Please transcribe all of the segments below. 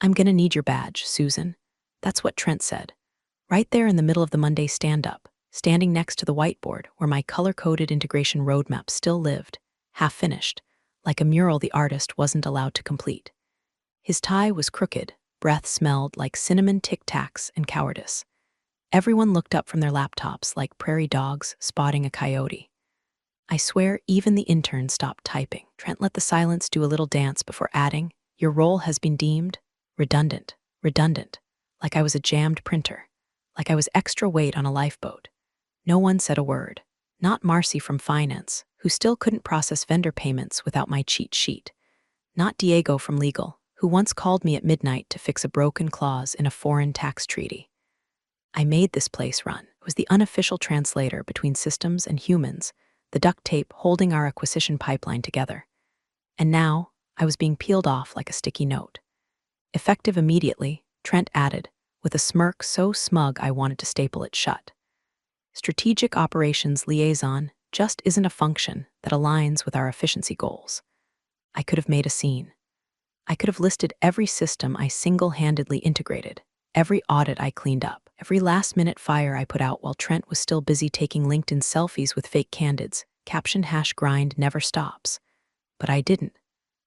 I'm gonna need your badge, Susan. That's what Trent said. Right there in the middle of the Monday stand-up, standing next to the whiteboard where my color-coded integration roadmap still lived, half-finished, like a mural the artist wasn't allowed to complete. His tie was crooked, breath smelled like cinnamon tic-tacs and cowardice. Everyone looked up from their laptops like prairie dogs spotting a coyote. I swear even the intern stopped typing. Trent let the silence do a little dance before adding, "Your role has been deemed redundant, redundant," like I was a jammed printer, like I was extra weight on a lifeboat. No one said a word. Not Marcy from finance, who still couldn't process vendor payments without my cheat sheet. Not Diego from legal, who once called me at midnight to fix a broken clause in a foreign tax treaty. I made this place run. It was the unofficial translator between systems and humans, the duct tape holding our acquisition pipeline together. And now, I was being peeled off like a sticky note. Effective immediately, Trent added, with a smirk so smug I wanted to staple it shut. Strategic Operations Liaison just isn't a function that aligns with our efficiency goals. I could have made a scene. I could have listed every system I single-handedly integrated, every audit I cleaned up, every last-minute fire I put out while Trent was still busy taking LinkedIn selfies with fake candidates, captioned #grind never stops. But I didn't.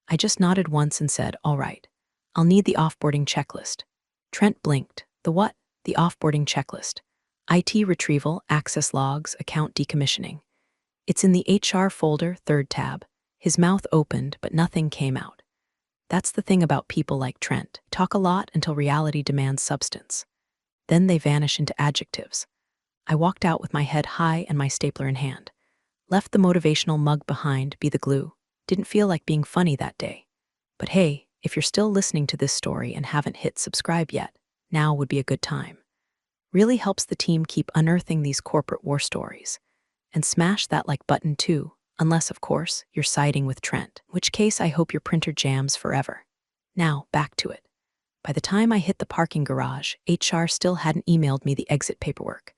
I just nodded once and said, "All right, I'll need the offboarding checklist." Trent blinked. The what? The offboarding checklist. IT retrieval, access logs, account decommissioning. It's in the HR folder, third tab. His mouth opened, but nothing came out. That's the thing about people like Trent. Talk a lot until reality demands substance. Then they vanish into adjectives. I walked out with my head high and my stapler in hand. Left the motivational mug behind, be the glue. Didn't feel like being funny that day. But hey, if you're still listening to this story and haven't hit subscribe yet, now would be a good time. Really helps the team keep unearthing these corporate war stories. And smash that like button too, unless, of course, you're siding with Trent, in which case I hope your printer jams forever. Now, back to it. By the time I hit the parking garage, HR still hadn't emailed me the exit paperwork.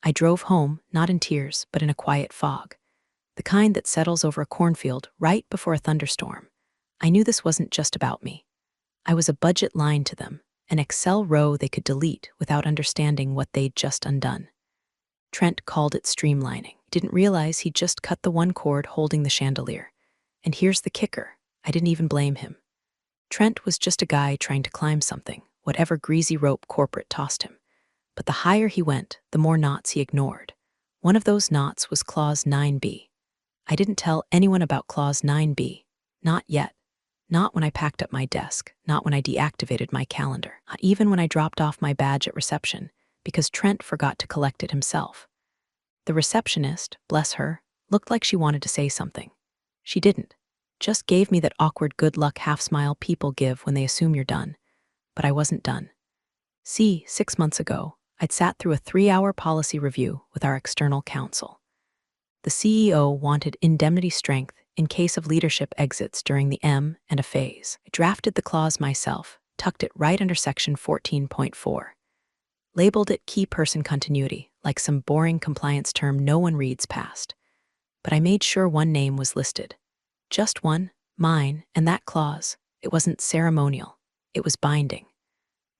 I drove home, not in tears, but in a quiet fog. The kind that settles over a cornfield right before a thunderstorm. I knew this wasn't just about me. I was a budget line to them, an Excel row they could delete without understanding what they'd just undone. Trent called it streamlining. Didn't realize he'd just cut the one cord holding the chandelier. And here's the kicker. I didn't even blame him. Trent was just a guy trying to climb something, whatever greasy rope corporate tossed him. But the higher he went, the more knots he ignored. One of those knots was Clause 9B. I didn't tell anyone about Clause 9B. Not yet. Not when I packed up my desk, not when I deactivated my calendar, not even when I dropped off my badge at reception, because Trent forgot to collect it himself. The receptionist, bless her, looked like she wanted to say something. She didn't. Just gave me that awkward good luck half-smile people give when they assume you're done. But I wasn't done. See, 6 months ago, I'd sat through a 3-hour policy review with our external counsel. The CEO wanted indemnity strength in case of leadership exits during the M and a phase. I drafted the clause myself, tucked it right under section 14.4. Labeled it key person continuity, like some boring compliance term no one reads past. But I made sure one name was listed. Just one, mine, and that clause. It wasn't ceremonial. It was binding.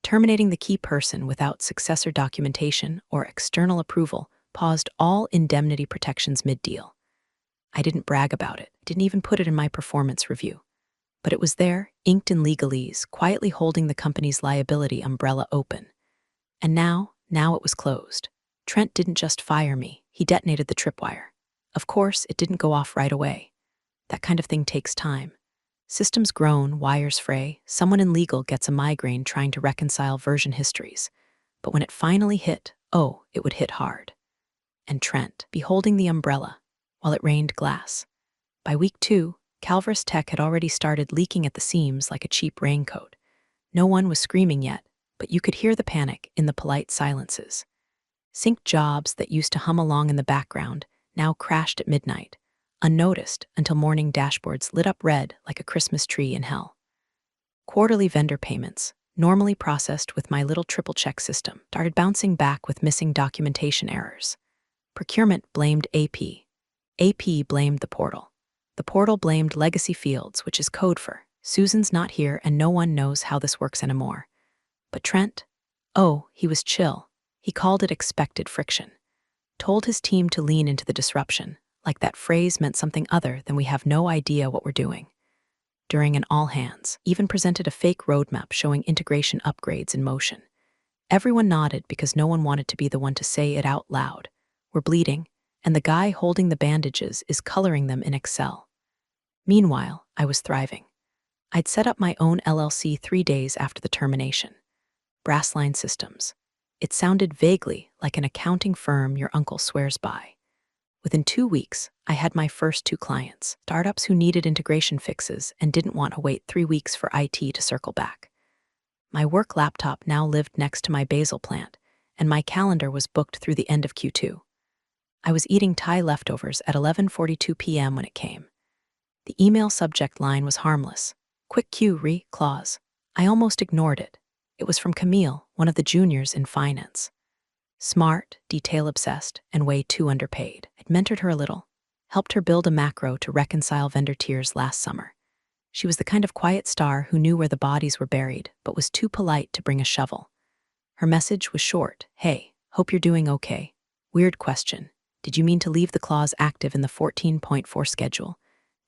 Terminating the key person without successor documentation or external approval paused all indemnity protections mid-deal. I didn't brag about it, didn't even put it in my performance review. But it was there, inked in legalese, quietly holding the company's liability umbrella open. And now it was closed. Trent didn't just fire me, he detonated the tripwire. Of course, it didn't go off right away. That kind of thing takes time. Systems groan, wires fray, someone in legal gets a migraine trying to reconcile version histories. But when it finally hit, oh, it would hit hard. And Trent, beholding the umbrella, while it rained glass. By week 2, Calver's tech had already started leaking at the seams like a cheap raincoat. No one was screaming yet, but you could hear the panic in the polite silences. Synced jobs that used to hum along in the background now crashed at midnight, unnoticed until morning dashboards lit up red like a Christmas tree in hell. Quarterly vendor payments, normally processed with my little triple check system, started bouncing back with missing documentation errors. Procurement blamed AP. AP blamed the portal. The portal blamed legacy fields, which is code for Susan's not here and no one knows how this works anymore. But Trent? Oh, he was chill. He called it expected friction. Told his team to lean into the disruption, like that phrase meant something other than we have no idea what we're doing. During an all-hands, even presented a fake roadmap showing integration upgrades in motion. Everyone nodded because no one wanted to be the one to say it out loud. We're bleeding, and the guy holding the bandages is coloring them in Excel. Meanwhile, I was thriving. I'd set up my own LLC 3 days after the termination. Brassline Systems. It sounded vaguely like an accounting firm your uncle swears by. Within 2 weeks, I had my first 2 clients, startups who needed integration fixes and didn't want to wait 3 weeks for IT to circle back. My work laptop now lived next to my basil plant, and my calendar was booked through the end of Q2. I was eating Thai leftovers at 11:42 p.m. when it came. The email subject line was harmless. Quick Q clause. I almost ignored it. It was from Camille, one of the juniors in finance. Smart, detail-obsessed, and way too underpaid. I'd mentored her a little, helped her build a macro to reconcile vendor tiers last summer. She was the kind of quiet star who knew where the bodies were buried, but was too polite to bring a shovel. Her message was short. Hey, hope you're doing okay. Weird question. Did you mean to leave the clause active in the 14.4 schedule?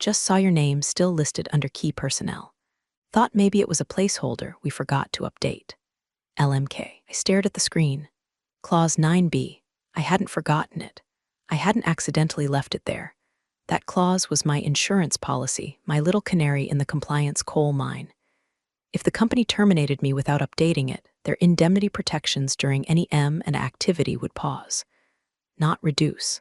Just saw your name still listed under key personnel. Thought maybe it was a placeholder we forgot to update. LMK. I stared at the screen. Clause 9b. I hadn't forgotten it. I hadn't accidentally left it there. That clause was my insurance policy, my little canary in the compliance coal mine. If the company terminated me without updating it, their indemnity protections during any M&A activity would pause. Not reduce.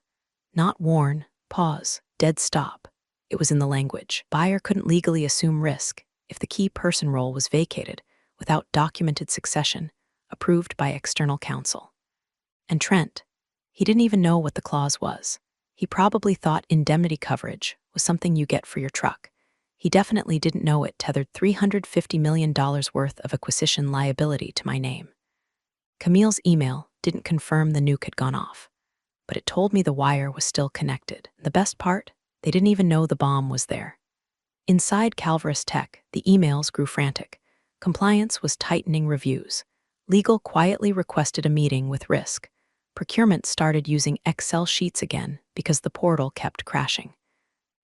Not warn, pause, dead stop. It was in the language. Buyer couldn't legally assume risk if the key person role was vacated without documented succession, approved by external counsel. And Trent, he didn't even know what the clause was. He probably thought indemnity coverage was something you get for your truck. He definitely didn't know it tethered $350 million worth of acquisition liability to my name. Camille's email didn't confirm the nuke had gone off, but it told me the wire was still connected. The best part? They didn't even know the bomb was there. Inside Calvarus Tech, the emails grew frantic. Compliance was tightening reviews. Legal quietly requested a meeting with risk. Procurement started using Excel sheets again because the portal kept crashing.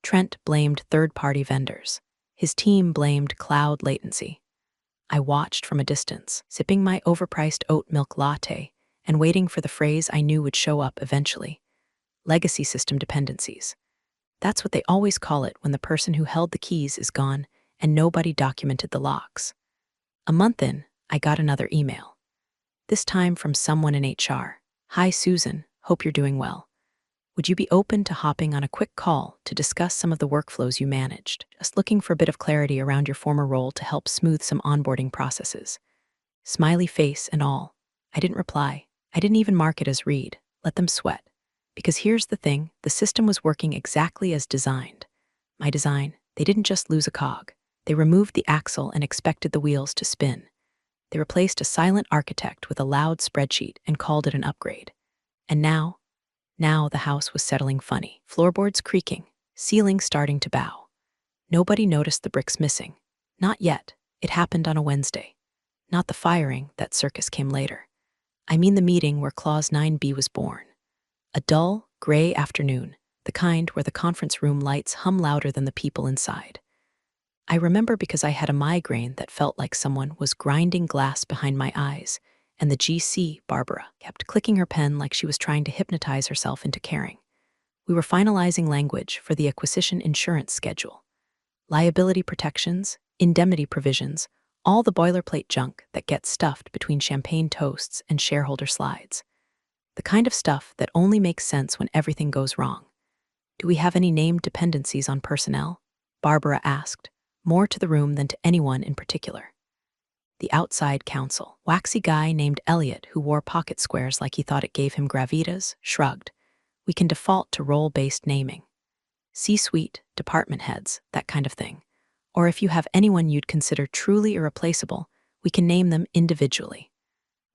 Trent blamed third-party vendors. His team blamed cloud latency. I watched from a distance, sipping my overpriced oat milk latte and waiting for the phrase I knew would show up eventually. Legacy system dependencies. That's what they always call it when the person who held the keys is gone and nobody documented the locks. A month in, I got another email. This time from someone in HR. Hi, Susan. Hope you're doing well. Would you be open to hopping on a quick call to discuss some of the workflows you managed? Just looking for a bit of clarity around your former role to help smooth some onboarding processes. Smiley face and all. I didn't reply. I didn't even mark it as read. Let them sweat. Because here's the thing, the system was working exactly as designed. My design, they didn't just lose a cog. They removed the axle and expected the wheels to spin. They replaced a silent architect with a loud spreadsheet and called it an upgrade. And now the house was settling funny. Floorboards creaking, ceiling starting to bow. Nobody noticed the bricks missing. Not yet. It happened on a Wednesday. Not the firing, that circus came later. I mean the meeting where Clause 9b was born. A dull, gray afternoon, the kind where the conference room lights hum louder than the people inside. I remember because I had a migraine that felt like someone was grinding glass behind my eyes, and the GC, Barbara, kept clicking her pen like she was trying to hypnotize herself into caring. We were finalizing language for the acquisition insurance schedule. Liability protections, indemnity provisions, all the boilerplate junk that gets stuffed between champagne toasts and shareholder slides. The kind of stuff that only makes sense when everything goes wrong. Do we have any named dependencies on personnel? Barbara asked, more to the room than to anyone in particular. The outside counsel, waxy guy named Elliot who wore pocket squares like he thought it gave him gravitas, shrugged. We can default to role-based naming. C-suite, department heads, that kind of thing. Or if you have anyone you'd consider truly irreplaceable, we can name them individually.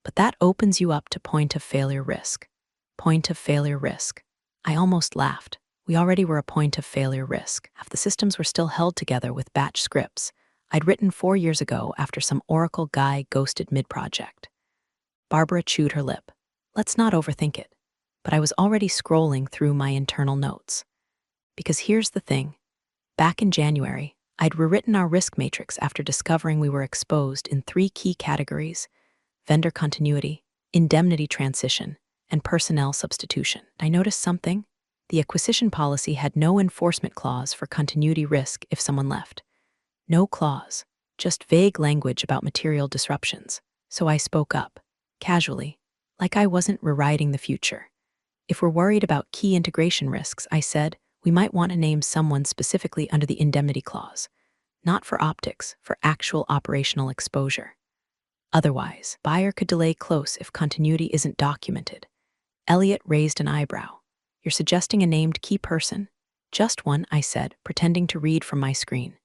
But that opens you up to point of failure risk. Point of failure risk. I almost laughed. We already were a point of failure risk. Half the systems were still held together with batch scripts. I'd written 4 years ago after some Oracle guy ghosted mid-project. Barbara chewed her lip. Let's not overthink it. But I was already scrolling through my internal notes. Because here's the thing. Back in January, I'd rewritten our risk matrix after discovering we were exposed in 3 key categories: vendor continuity, indemnity transition, and personnel substitution. I noticed something. The acquisition policy had no enforcement clause for continuity risk if someone left. No clause, just vague language about material disruptions. So I spoke up, casually, like I wasn't rewriting the future. If we're worried about key integration risks, I said, we might want to name someone specifically under the indemnity clause. Not for optics, for actual operational exposure. Otherwise, buyer could delay close if continuity isn't documented. Elliot raised an eyebrow. You're suggesting a named key person? Just one, I said, pretending to read from my screen.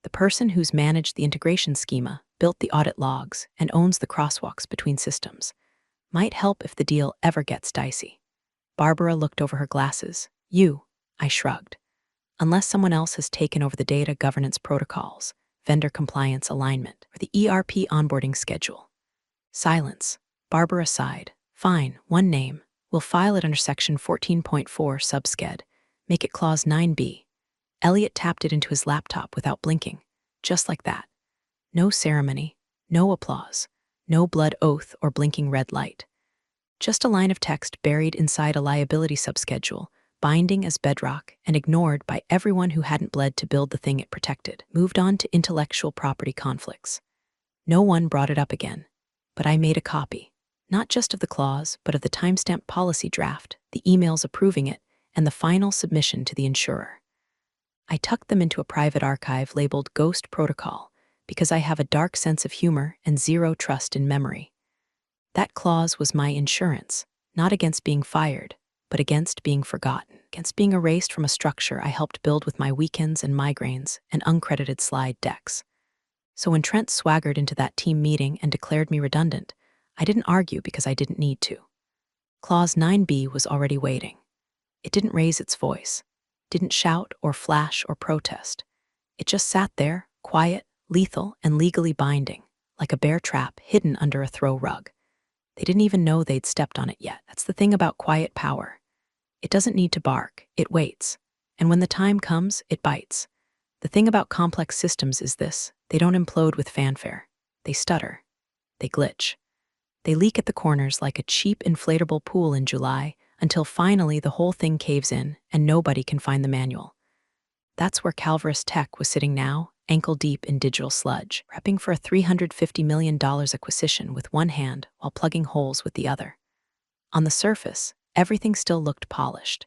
The person who's managed the integration schema, built the audit logs, and owns the crosswalks between systems. Might help if the deal ever gets dicey. Barbara looked over her glasses. You, I shrugged. Unless someone else has taken over the data governance protocols, vendor compliance alignment, or the ERP onboarding schedule. Silence. Barbara sighed. Fine, one name. We'll file it under section 14.4 subsked. Make it clause 9b. Elliot tapped it into his laptop without blinking. Just like that. No ceremony, no applause, no blood oath or blinking red light. Just a line of text buried inside a liability subschedule, binding as bedrock and ignored by everyone who hadn't bled to build the thing it protected. Moved on to intellectual property conflicts. No one brought it up again, but I made a copy. Not just of the clause, but of the timestamp policy draft, the emails approving it, and the final submission to the insurer. I tucked them into a private archive labeled Ghost Protocol because I have a dark sense of humor and zero trust in memory. That clause was my insurance, not against being fired, but against being forgotten, against being erased from a structure I helped build with my weekends and migraines and uncredited slide decks. So when Trent swaggered into that team meeting and declared me redundant, I didn't argue because I didn't need to. Clause 9b was already waiting. It didn't raise its voice, didn't shout or flash or protest. It just sat there, quiet, lethal, and legally binding, like a bear trap hidden under a throw rug. They didn't even know they'd stepped on it yet. That's the thing about quiet power. It doesn't need to bark, it waits. And when the time comes, it bites. The thing about complex systems is this: they don't implode with fanfare. They stutter. They glitch. They leak at the corners like a cheap inflatable pool in July until finally the whole thing caves in and nobody can find the manual. That's where Calvarus Tech was sitting now, ankle deep in digital sludge, prepping for a $350 million acquisition with one hand while plugging holes with the other. On the surface, everything still looked polished.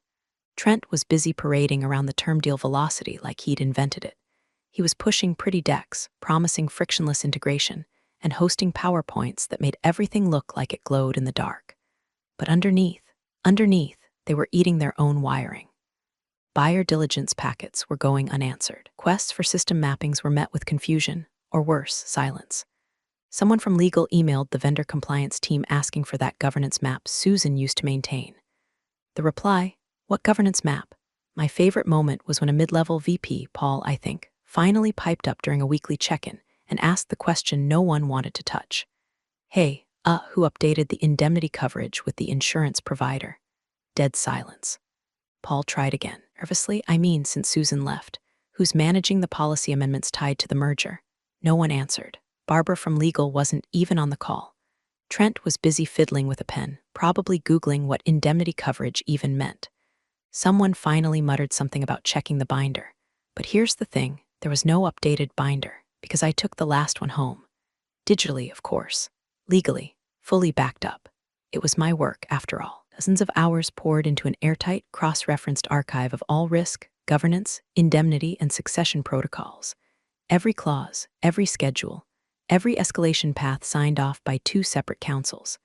Trent was busy parading around the term deal velocity like he'd invented it. He was pushing pretty decks, promising frictionless integration, and hosting PowerPoints that made everything look like it glowed in the dark. But underneath, they were eating their own wiring. Buyer diligence packets were going unanswered. Quests for system mappings were met with confusion, or worse, silence. Someone from legal emailed the vendor compliance team asking for that governance map Susan used to maintain. The reply, what governance map? My favorite moment was when a mid-level VP, Paul, I think, finally piped up during a weekly check-in and asked the question no one wanted to touch. Hey, who updated the indemnity coverage with the insurance provider? Dead silence. Paul tried again. Nervously, since Susan left. Who's managing the policy amendments tied to the merger? No one answered. Barbara from legal wasn't even on the call. Trent was busy fiddling with a pen, probably Googling what indemnity coverage even meant. Someone finally muttered something about checking the binder. But here's the thing, there was no updated binder, because I took the last one home. Digitally, of course. Legally. Fully backed up. It was my work, after all. Dozens of hours poured into an airtight, cross-referenced archive of all risk, governance, indemnity, and succession protocols. Every clause, every schedule, every escalation path signed off by 2 separate counsels.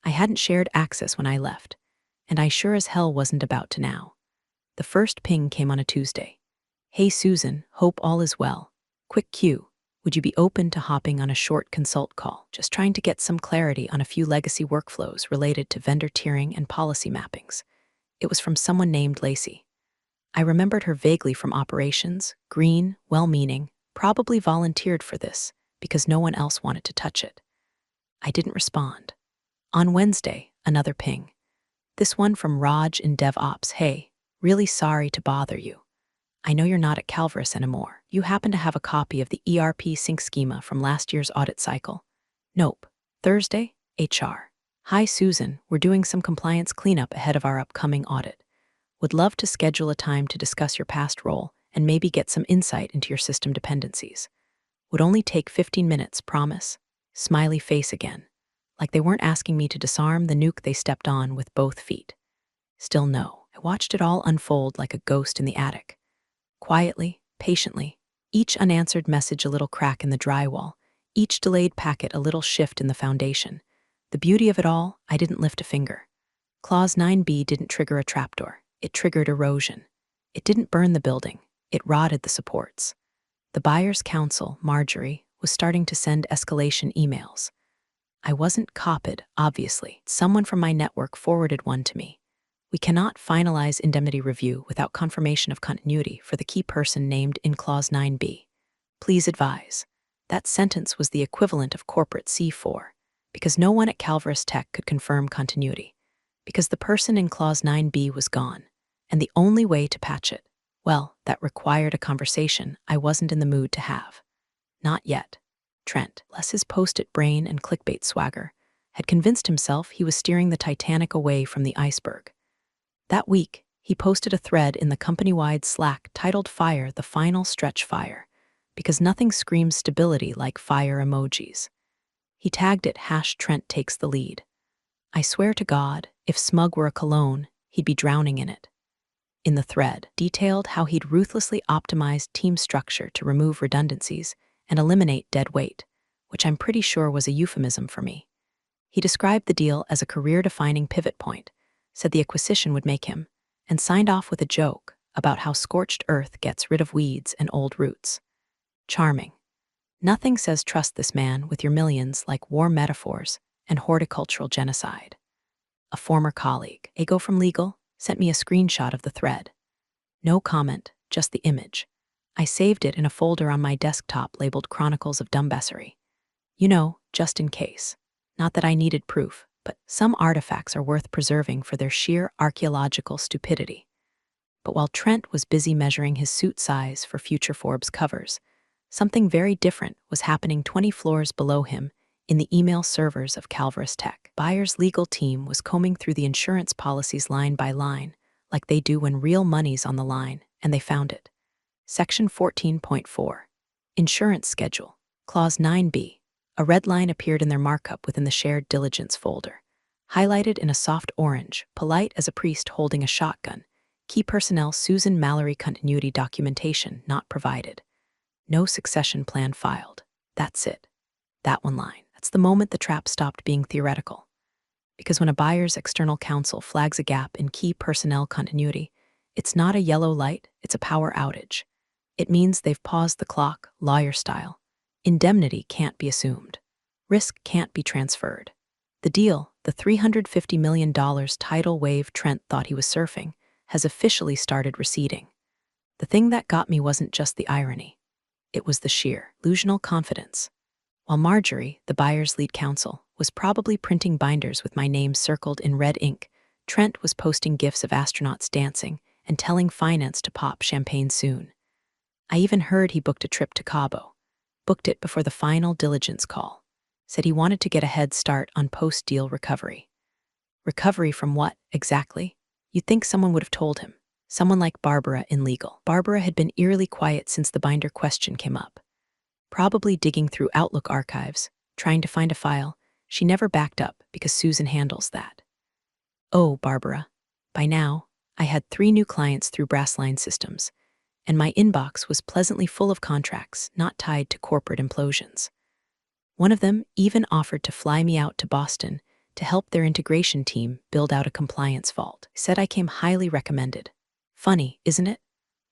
I hadn't shared access when I left, and I sure as hell wasn't about to now. The first ping came on a Tuesday. Hey Susan, hope all is well. Quick cue. Would you be open to hopping on a short consult call, just trying to get some clarity on a few legacy workflows related to vendor tiering and policy mappings? It was from someone named Lacey. I remembered her vaguely from operations, green, well-meaning, probably volunteered for this because no one else wanted to touch it. I didn't respond. On Wednesday, another ping. This one from Raj in DevOps. Hey, really sorry to bother you. I know you're not at Calvarus anymore. You happen to have a copy of the ERP sync schema from last year's audit cycle? Nope. Thursday, HR. Hi, Susan. We're doing some compliance cleanup ahead of our upcoming audit. Would love to schedule a time to discuss your past role and maybe get some insight into your system dependencies. Would only take 15 minutes, promise. Smiley face again. Like they weren't asking me to disarm the nuke they stepped on with both feet. Still no. I watched it all unfold like a ghost in the attic. Quietly, patiently, each unanswered message a little crack in the drywall, each delayed packet a little shift in the foundation. The beauty of it all, I didn't lift a finger. Clause 9b didn't trigger a trapdoor. It triggered erosion. It didn't burn the building. It rotted the supports. The buyer's counsel, Marjorie, was starting to send escalation emails. I wasn't copied, obviously. Someone from my network forwarded one to me. We cannot finalize indemnity review without confirmation of continuity for the key person named in Clause 9b. Please advise. That sentence was the equivalent of corporate C4, because no one at Calvarus Tech could confirm continuity, because the person in Clause 9b was gone, and the only way to patch it, well, that required a conversation I wasn't in the mood to have. Not yet. Trent, less his post-it brain and clickbait swagger, had convinced himself he was steering the Titanic away from the iceberg. That week, he posted a thread in the company-wide Slack titled Fire the Final Stretch Fire, because nothing screams stability like fire emojis. He tagged it #Trent takes the lead. I swear to God, if smug were a cologne, he'd be drowning in it. In the thread, detailed how he'd ruthlessly optimized team structure to remove redundancies and eliminate dead weight, which I'm pretty sure was a euphemism for me. He described the deal as a career-defining pivot point, said the acquisition would make him, and signed off with a joke about how scorched earth gets rid of weeds and old roots. Charming. Nothing says trust this man with your millions like war metaphors and horticultural genocide. A former colleague, Ego from Legal, sent me a screenshot of the thread. No comment, just the image. I saved it in a folder on my desktop labeled Chronicles of Dumbassery. You know, just in case. Not that I needed proof, but some artifacts are worth preserving for their sheer archaeological stupidity. But while Trent was busy measuring his suit size for future Forbes covers, something very different was happening 20 floors below him in the email servers of Calvarus Tech. Buyer's legal team was combing through the insurance policies line by line, like they do when real money's on the line, and they found it. Section 14.4. Insurance Schedule. Clause 9b. A red line appeared in their markup within the shared diligence folder. Highlighted in a soft orange, polite as a priest holding a shotgun. Key personnel Susan Mallory continuity documentation not provided. No succession plan filed. That's it. That one line. That's the moment the trap stopped being theoretical. Because when a buyer's external counsel flags a gap in key personnel continuity, it's not a yellow light, it's a power outage. It means they've paused the clock, lawyer style. Indemnity can't be assumed. Risk can't be transferred. The deal, the $350 million tidal wave Trent thought he was surfing, has officially started receding. The thing that got me wasn't just the irony. It was the sheer, illusional confidence. While Marjorie, the buyer's lead counsel, was probably printing binders with my name circled in red ink, Trent was posting gifs of astronauts dancing and telling finance to pop champagne soon. I even heard he booked a trip to Cabo. Booked it before the final diligence call. Said he wanted to get a head start on post-deal recovery. Recovery from what, exactly? You'd think someone would have told him. Someone like Barbara in legal. Barbara had been eerily quiet since the binder question came up. Probably digging through Outlook archives, trying to find a file she never backed up because Susan handles that. Oh, Barbara. By now, I had 3 new clients through Brassline Systems, and my inbox was pleasantly full of contracts not tied to corporate implosions. One of them even offered to fly me out to Boston to help their integration team build out a compliance vault. Said I came highly recommended. Funny, isn't it?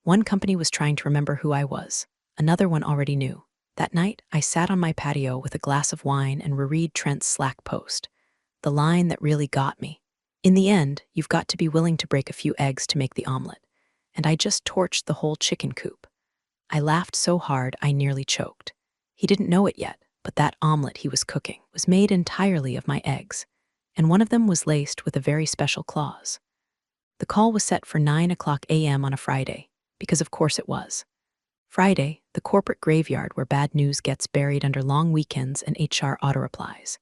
One company was trying to remember who I was. Another one already knew. That night, I sat on my patio with a glass of wine and reread Trent's Slack post. The line that really got me. In the end, you've got to be willing to break a few eggs to make the omelet. And I just torched the whole chicken coop. I laughed so hard I nearly choked. He didn't know it yet, but that omelet he was cooking was made entirely of my eggs, and one of them was laced with a very special clause. The call was set for 9 a.m. on a Friday, because of course it was. Friday, the corporate graveyard where bad news gets buried under long weekends and HR auto-replies.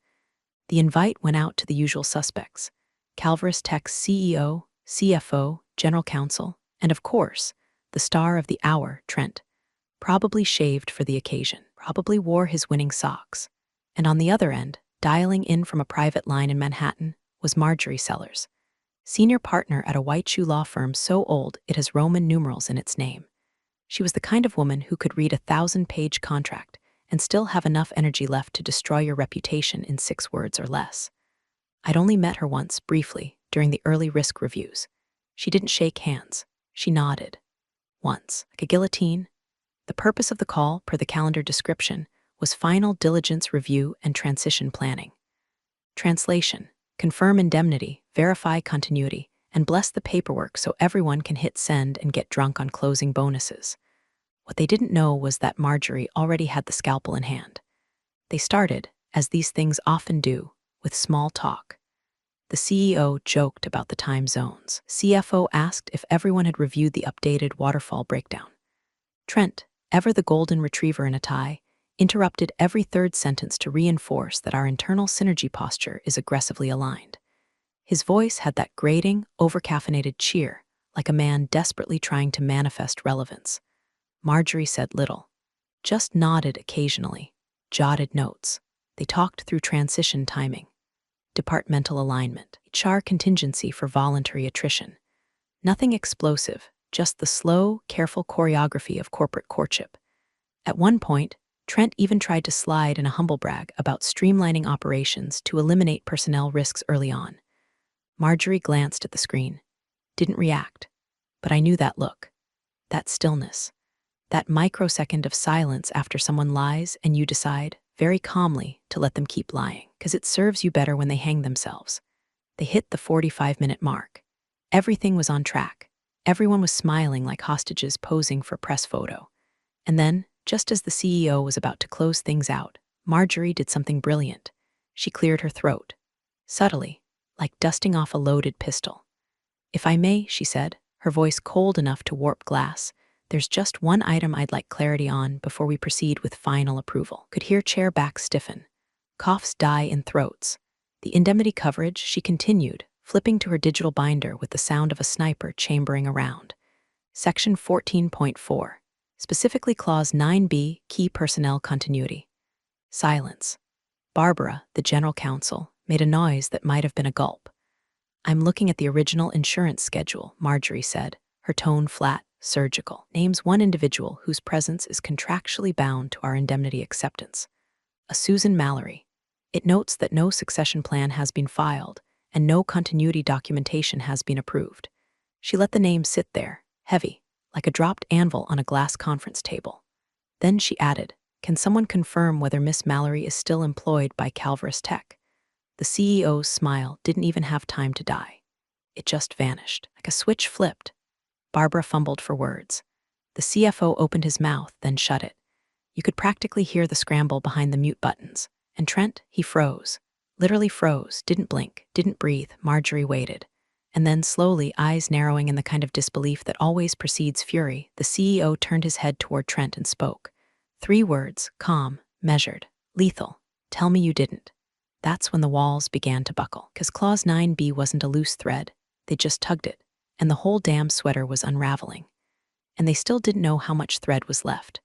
The invite went out to the usual suspects: Calvarus Tech's CEO, CFO, General Counsel, and of course, the star of the hour, Trent, probably shaved for the occasion, probably wore his winning socks. And on the other end, dialing in from a private line in Manhattan, was Marjorie Sellers, senior partner at a white shoe law firm so old it has Roman numerals in its name. She was the kind of woman who could read a 1,000-page contract and still have enough energy left to destroy your reputation in 6 words or less. I'd only met her once, briefly, during the early risk reviews. She didn't shake hands. She nodded. Once, like a guillotine. The purpose of the call, per the calendar description, was final diligence review and transition planning. Translation: confirm indemnity, verify continuity, and bless the paperwork so everyone can hit send and get drunk on closing bonuses. What they didn't know was that Marjorie already had the scalpel in hand. They started, as these things often do, with small talk. The CEO joked about the time zones. CFO asked if everyone had reviewed the updated waterfall breakdown. Trent, ever the golden retriever in a tie, interrupted every third sentence to reinforce that our internal synergy posture is aggressively aligned. His voice had that grating, overcaffeinated cheer, like a man desperately trying to manifest relevance. Marjorie said little, just nodded occasionally, jotted notes. They talked through transition timing, departmental alignment, HR contingency for voluntary attrition. Nothing explosive, just the slow, careful choreography of corporate courtship. At one point, Trent even tried to slide in a humble brag about streamlining operations to eliminate personnel risks early on. Marjorie glanced at the screen, didn't react, but I knew that look, that stillness, that microsecond of silence after someone lies and you decide, very calmly, to let them keep lying, because it serves you better when they hang themselves. They hit the 45-minute mark. Everything was on track. Everyone was smiling like hostages posing for a press photo. And then, just as the CEO was about to close things out, Marjorie did something brilliant. She cleared her throat. Subtly, like dusting off a loaded pistol. "If I may," she said, her voice cold enough to warp glass, "there's just one item I'd like clarity on before we proceed with final approval." Could hear chair backs stiffen. Coughs die in throats. The indemnity coverage, she continued, flipping to her digital binder with the sound of a sniper chambering around. Section 14.4. Specifically Clause 9b, Key Personnel Continuity. Silence. Barbara, the general counsel, made a noise that might have been a gulp. "I'm looking at the original insurance schedule," Marjorie said, her tone flat, surgical. "Names one individual whose presence is contractually bound to our indemnity acceptance. A Susan Mallory. It notes that no succession plan has been filed and no continuity documentation has been approved." She let the name sit there, heavy, like a dropped anvil on a glass conference table. Then she added, "Can someone confirm whether Miss Mallory is still employed by Calvarus Tech?" The CEO's smile didn't even have time to die. It just vanished, like a switch flipped. Barbara fumbled for words. The CFO opened his mouth, then shut it. You could practically hear the scramble behind the mute buttons. And Trent, he froze. Literally froze, didn't blink, didn't breathe. Marjorie waited. And then slowly, eyes narrowing in the kind of disbelief that always precedes fury, the CEO turned his head toward Trent and spoke. 3 words, calm, measured, lethal. "Tell me you didn't." That's when the walls began to buckle, because Clause 9b wasn't a loose thread. They just tugged it, and the whole damn sweater was unraveling. And they still didn't know how much thread was left.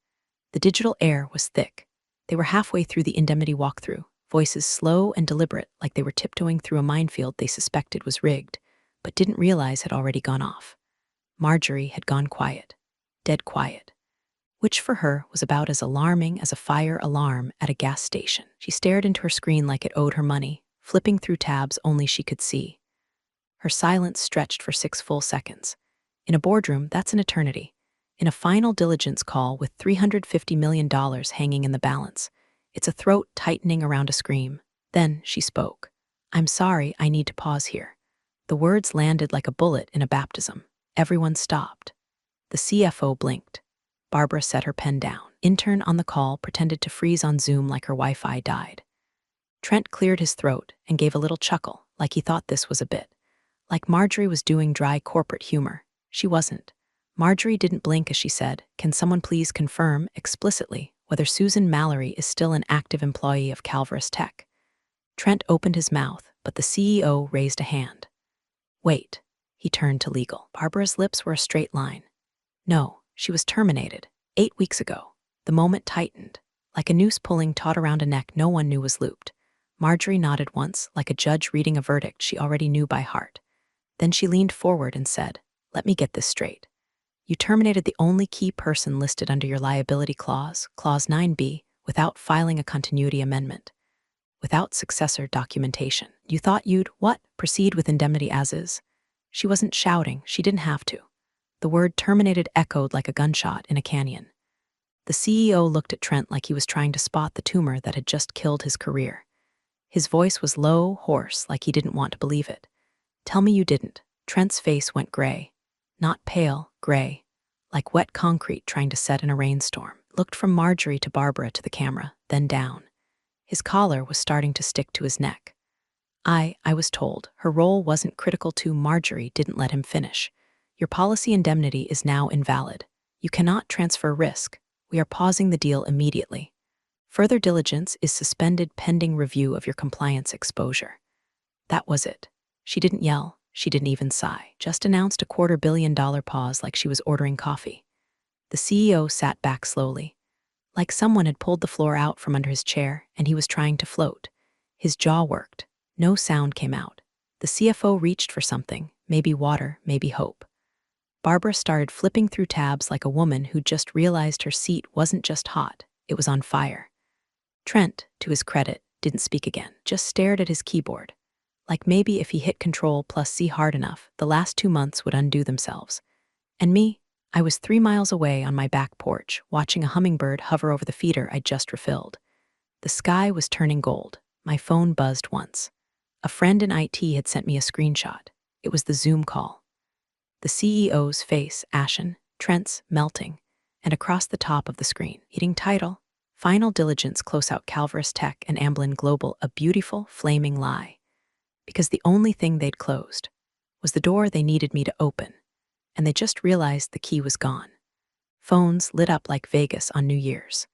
The digital air was thick. They were halfway through the indemnity walkthrough, voices slow and deliberate, like they were tiptoeing through a minefield they suspected was rigged, but didn't realize had already gone off. Marjorie had gone quiet, dead quiet, which for her was about as alarming as a fire alarm at a gas station. She stared into her screen like it owed her money, flipping through tabs only she could see. Her silence stretched for 6 full seconds. In a boardroom, that's an eternity. In a final diligence call with $350 million hanging in the balance, it's a throat tightening around a scream. Then she spoke. "I'm sorry, I need to pause here." The words landed like a bullet in a baptism. Everyone stopped. The CFO blinked. Barbara set her pen down. Intern on the call pretended to freeze on Zoom like her Wi-Fi died. Trent cleared his throat and gave a little chuckle, like he thought this was a bit. Like Marjorie was doing dry corporate humor. She wasn't. Marjorie didn't blink as she said, "Can someone please confirm, explicitly, whether Susan Mallory is still an active employee of Calvarus Tech?" Trent opened his mouth, but the CEO raised a hand. "Wait." He turned to legal. Barbara's lips were a straight line. "No, she was terminated 8 weeks ago." The moment tightened. Like a noose pulling taut around a neck no one knew was looped. Marjorie nodded once, like a judge reading a verdict she already knew by heart. Then she leaned forward and said, "Let me get this straight. You terminated the only key person listed under your liability clause, Clause 9b, without filing a continuity amendment, without successor documentation. You thought you'd, what, proceed with indemnity as is?" She wasn't shouting, she didn't have to. The word terminated echoed like a gunshot in a canyon. The CEO looked at Trent like he was trying to spot the tumor that had just killed his career. His voice was low, hoarse, like he didn't want to believe it. "Tell me you didn't." Trent's face went gray. Not pale, gray. Like wet concrete trying to set in a rainstorm. Looked from Marjorie to Barbara to the camera, then down. His collar was starting to stick to his neck. I was told, her role wasn't critical to. Marjorie didn't let him finish. "Your policy indemnity is now invalid. You cannot transfer risk. We are pausing the deal immediately. Further diligence is suspended pending review of your compliance exposure." That was it. She didn't yell. She didn't even sigh. Just announced a $250 million pause like she was ordering coffee. The CEO sat back slowly. Like someone had pulled the floor out from under his chair and he was trying to float. His jaw worked. No sound came out. The CFO reached for something, maybe water, maybe hope. Barbara started flipping through tabs like a woman who'd just realized her seat wasn't just hot, it was on fire. Trent, to his credit, didn't speak again, just stared at his keyboard. Like maybe if he hit Control plus C hard enough, the last 2 months would undo themselves. And me? I was 3 miles away on my back porch, watching a hummingbird hover over the feeder I'd just refilled. The sky was turning gold. My phone buzzed once. A friend in IT had sent me a screenshot. It was the Zoom call. The CEO's face ashen, Trent's melting, and across the top of the screen, heating title, "Final Diligence Close Out Calvarus Tech and Amblin Global, a Beautiful, Flaming Lie." Because the only thing they'd closed was the door they needed me to open, and they just realized the key was gone. Phones lit up like Vegas on New Year's.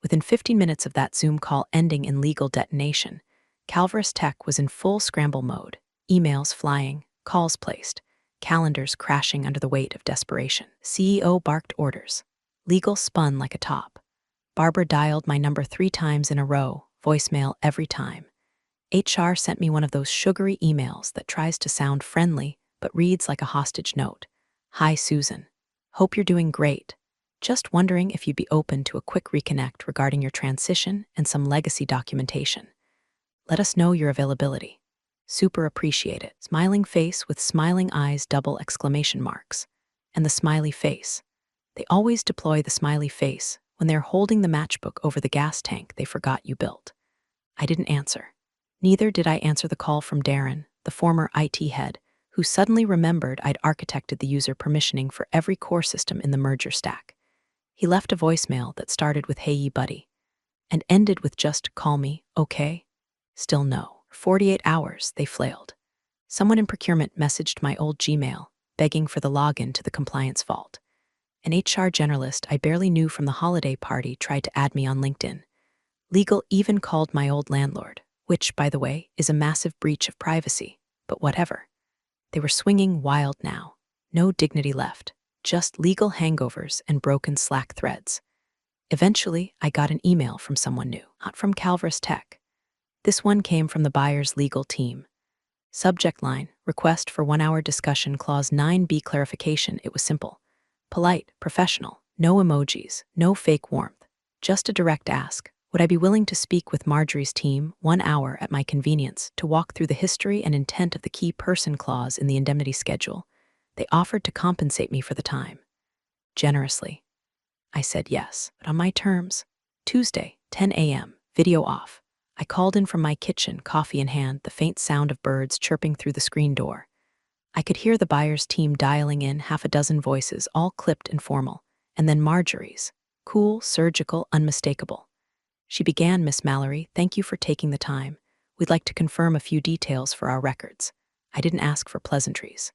Within 15 minutes of that Zoom call ending in legal detonation, Calvarus Tech was in full scramble mode, emails flying, calls placed, calendars crashing under the weight of desperation. CEO barked orders. Legal spun like a top. Barbara dialed my number 3 times in a row, voicemail every time. HR sent me one of those sugary emails that tries to sound friendly but reads like a hostage note. "Hi, Susan. Hope you're doing great. Just wondering if you'd be open to a quick reconnect regarding your transition and some legacy documentation. Let us know your availability. Super appreciate it." Smiling face with smiling eyes, double exclamation marks. And the smiley face. They always deploy the smiley face when they're holding the matchbook over the gas tank they forgot you built. I didn't answer. Neither did I answer the call from Darren, the former IT head, who suddenly remembered I'd architected the user permissioning for every core system in the merger stack. He left a voicemail that started with "Hey ye buddy," and ended with just "Call me, okay?" Still no. 48 hours, they flailed. Someone in procurement messaged my old Gmail, begging for the login to the compliance vault. An HR generalist I barely knew from the holiday party tried to add me on LinkedIn. Legal even called my old landlord, which, by the way, is a massive breach of privacy, but whatever. They were swinging wild now. No dignity left, just legal hangovers and broken Slack threads. Eventually, I got an email from someone new, not from Calvarus Tech. This one came from the buyer's legal team. Subject line, request for 1-hour discussion, clause 9b clarification. It was simple. Polite, professional, no emojis, no fake warmth. Just a direct ask. Would I be willing to speak with Marjorie's team 1 hour at my convenience to walk through the history and intent of the key person clause in the indemnity schedule? They offered to compensate me for the time. Generously. I said yes, but on my terms. Tuesday, 10 a.m., video off. I called in from my kitchen, coffee in hand, the faint sound of birds chirping through the screen door. I could hear the buyer's team dialing in, half a dozen voices, all clipped and formal, And then Marjorie's. Cool, surgical, unmistakable. She began, Miss Mallory, thank you for taking the time. We'd like to confirm a few details for our records. I didn't ask for pleasantries.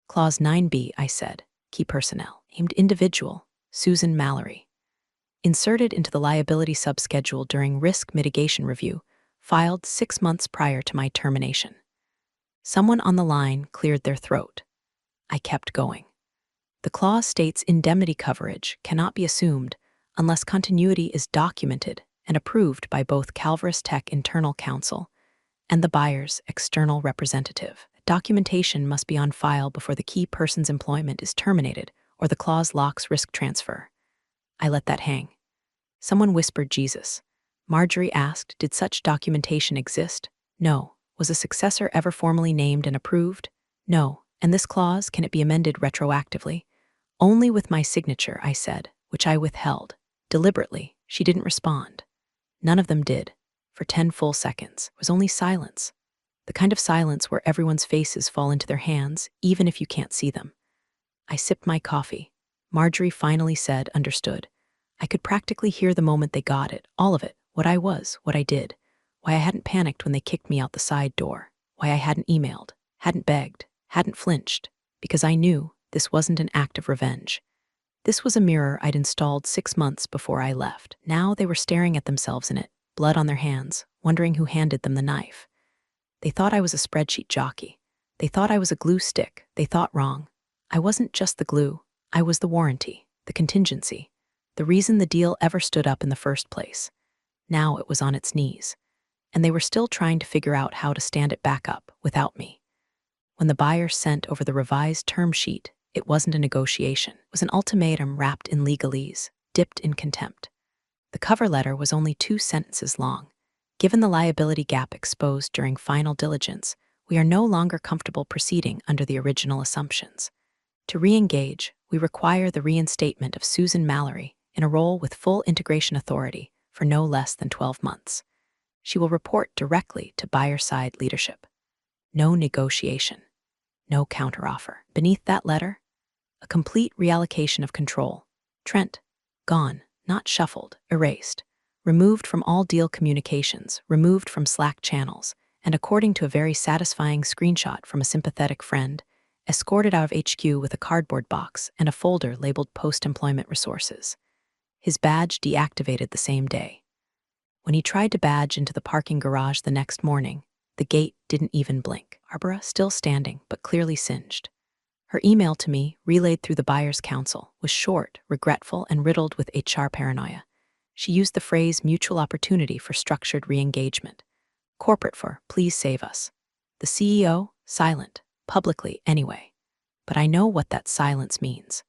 Clause 9b, I said. Key personnel. Named individual, Susan Mallory. Inserted into the liability subschedule during risk mitigation review, filed 6 months prior to my termination. Someone on the line cleared their throat. I kept going. The clause states indemnity coverage cannot be assumed unless continuity is documented and approved by both Calvarus Tech internal counsel and the buyer's external representative. Documentation must be on file before the key person's employment is terminated or the clause locks risk transfer. I let that hang. Someone whispered Jesus. Marjorie asked, did such documentation exist? No. Was a successor ever formally named and approved? No. And this clause, can it be amended retroactively? Only with my signature, I said, which I withheld. Deliberately, she didn't respond. None of them did. For 10 full seconds, was only silence. The kind of silence where everyone's faces fall into their hands, even if you can't see them. I sipped my coffee. Marjorie finally said, understood. I could practically hear the moment they got it, all of it, what I was, what I did, why I hadn't panicked when they kicked me out the side door, why I hadn't emailed, hadn't begged, hadn't flinched, because I knew this wasn't an act of revenge. This was a mirror I'd installed 6 months before I left. Now they were staring at themselves in it, blood on their hands, wondering who handed them the knife. They thought I was a spreadsheet jockey. They thought I was a glue stick. They thought wrong. I wasn't just the glue. I was the warranty, the contingency, the reason the deal ever stood up in the first place. Now it was on its knees, and they were still trying to figure out how to stand it back up without me. When the buyer sent over the revised term sheet, it wasn't a negotiation. It was an ultimatum wrapped in legalese, dipped in contempt. The cover letter was only 2 sentences long. Given the liability gap exposed during final diligence, we are no longer comfortable proceeding under the original assumptions. To re-engage, we require the reinstatement of Susan Mallory in a role with full integration authority for no less than 12 months. She will report directly to buyer-side leadership. No negotiation. No counteroffer. Beneath that letter, a complete reallocation of control. Trent, gone, not shuffled, erased, removed from all deal communications, removed from Slack channels, and according to a very satisfying screenshot from a sympathetic friend, escorted out of HQ with a cardboard box and a folder labeled Post-Employment Resources. His badge deactivated the same day. When he tried to badge into the parking garage the next morning, the gate didn't even blink. Barbara, still standing, but clearly singed. Her email to me, relayed through the buyer's counsel, was short, regretful, and riddled with HR paranoia. She used the phrase mutual opportunity for structured re-engagement. Corporate for, please save us. The CEO, silent, publicly anyway. But I know what that silence means.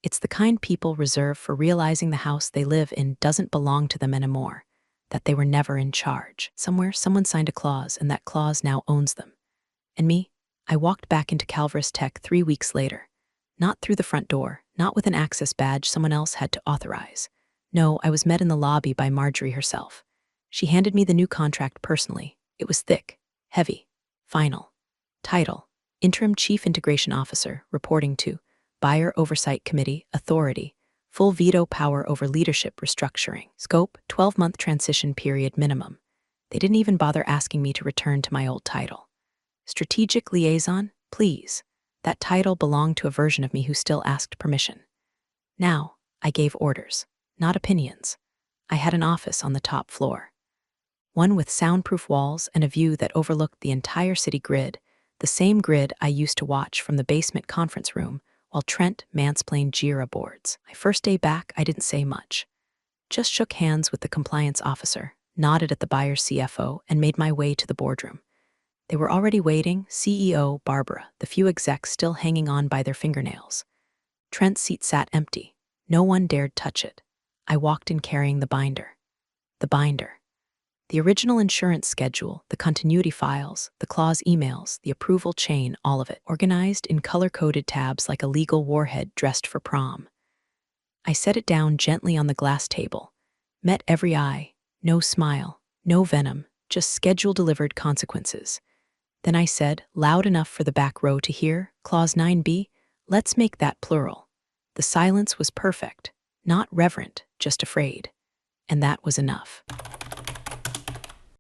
It's the kind people reserve for realizing the house they live in doesn't belong to them anymore, that they were never in charge. Somewhere, someone signed a clause, and that clause now owns them. And me? I walked back into Calvarus Tech 3 weeks later. Not through the front door, not with an access badge someone else had to authorize. No, I was met in the lobby by Marjorie herself. She handed me the new contract personally. It was thick, heavy, final. Title: Interim Chief Integration Officer, reporting to Buyer Oversight Committee, Authority, full veto power over leadership restructuring. Scope: 12-month transition period minimum. They didn't even bother asking me to return to my old title. Strategic Liaison, please. That title belonged to a version of me who still asked permission. Now, I gave orders, not opinions. I had an office on the top floor. One with soundproof walls and a view that overlooked the entire city grid, the same grid I used to watch from the basement conference room while Trent mansplained JIRA boards. My first day back, I didn't say much. Just shook hands with the compliance officer, nodded at the buyer's CFO, and made my way to the boardroom. They were already waiting, CEO, Barbara, the few execs still hanging on by their fingernails. Trent's seat sat empty. No one dared touch it. I walked in carrying the binder. The binder. The original insurance schedule, the continuity files, the clause emails, the approval chain, all of it, organized in color-coded tabs like a legal warhead dressed for prom. I set it down gently on the glass table. Met every eye. No smile, no venom, just schedule-delivered consequences. Then I said, loud enough for the back row to hear, Clause 9b, let's make that plural. The silence was perfect. Not reverent, just afraid. And that was enough.